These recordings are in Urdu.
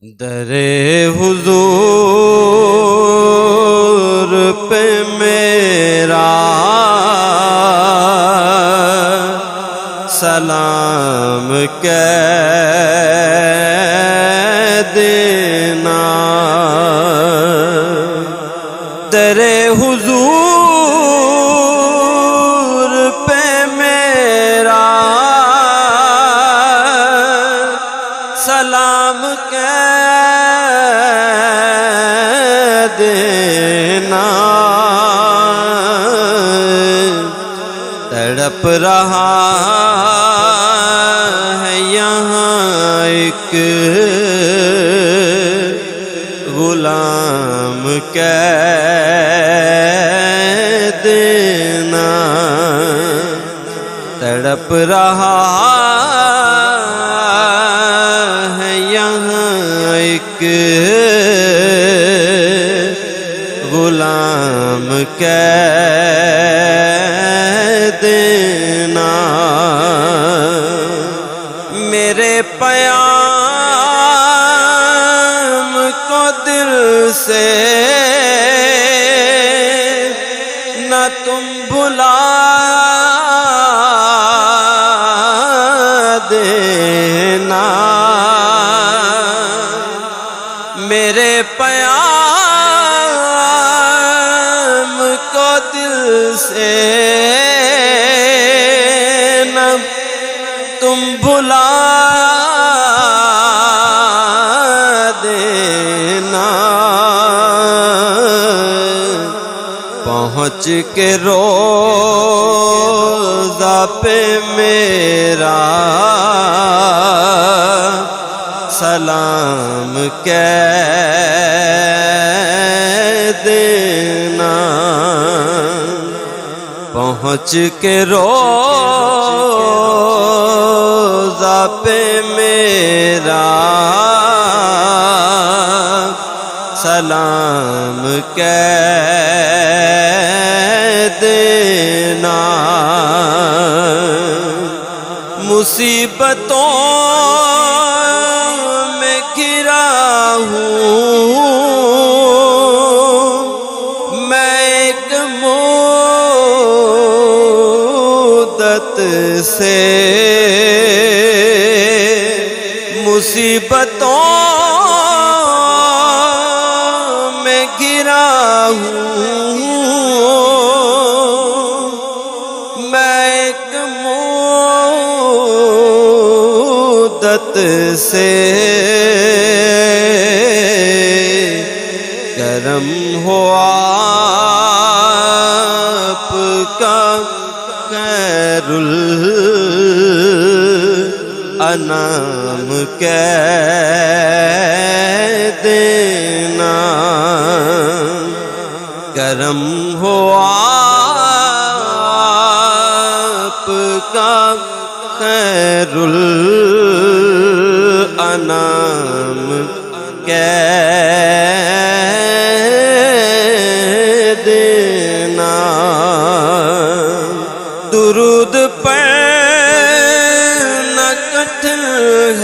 در حضور پہ میرا سلام کہہ دینا، در حضور پہ میرا سلام کہہ دینا، تڑپ رہا ہے یہاں ایک غلام کہہ دینا، تڑپ رہا ہے یہاں ایک غلام کہہ دینا، میرے پیام کو دل سے نہ تم بھلا دینا، میرے پیام کو دل سے نہ تم بھلا دینا، پہنچ کے روضہ پہ میرا سلام کہہ دینا، پہنچ کے روضہ پہ میرا سلام کہہ دینا، مصیبتوں میں گھرا ہوں میں ایک مدت سے، مصیبتوں میں گھرا ہوں میں ایک مدت سے، کرم ہو آپ کا خیر الانام کہہ دینا، کرم ہو آپ کا خیر الانام کہہ دینا، درود پڑھنا کٹھن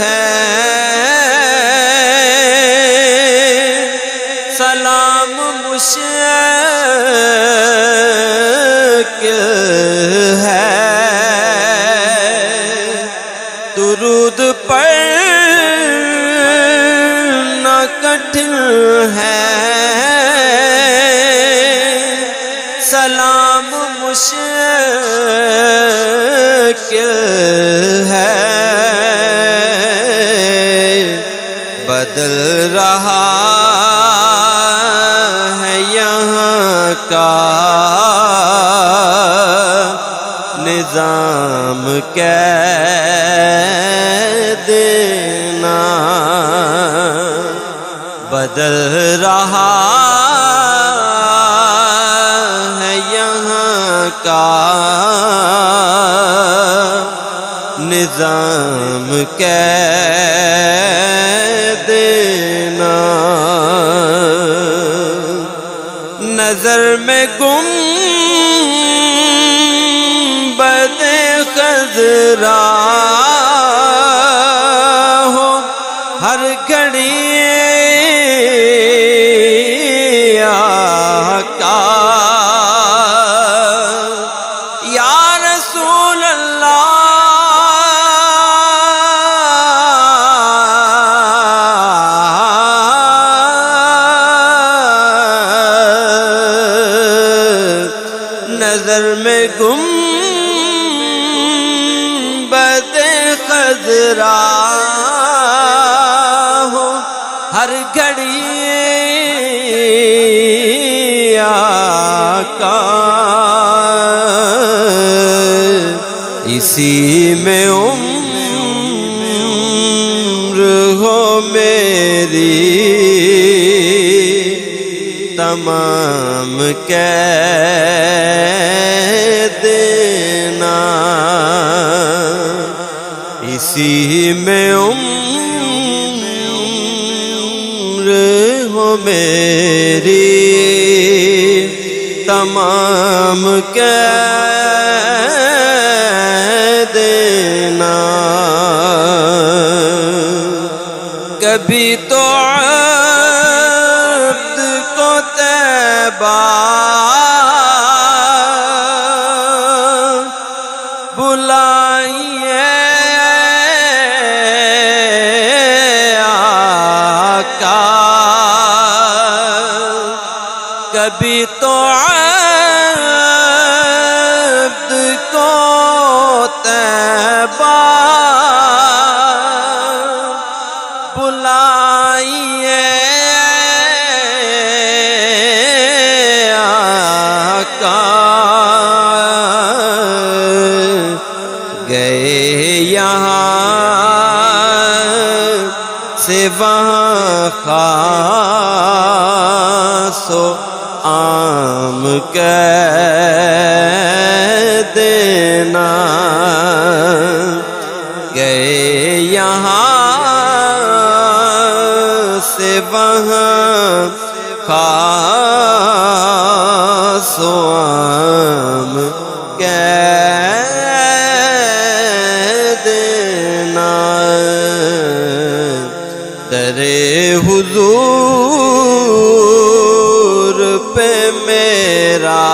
ہے سلام مشکل ہے، درود پڑھنا کٹھن ہے سلام مشکل ہے، بدل رہا ہے یہاں کا نظام کہہ دینا، بدل رہا ہے یہاں کا نظام کہہ دینا، نظر میں گنبد خضرا ہو ہر گھڑی ہر گھڑی آقا اسی میں عمر ہو میری تمام کہہ دینا اسی میں عمر ہو میری تمام کہہ دینا کبھی تو عبد کو طیبہ بلائیے آقا کبھی تو عبد کو طیبہ بلائیے آقا گئے یہاں سے وہاں خاص و عام کہہ دینا گئے یہاں سے وہاں خاص و عام کہہ دینا در حضور پہ میرا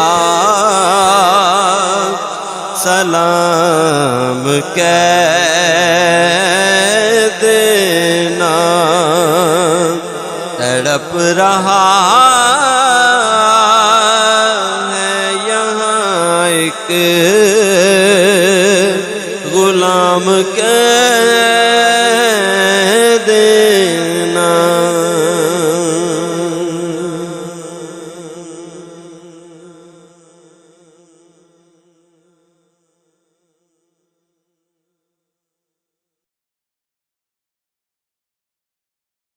سلام کہہ دینا تڑپ رہا ہے یہاں ایک غلام کہہ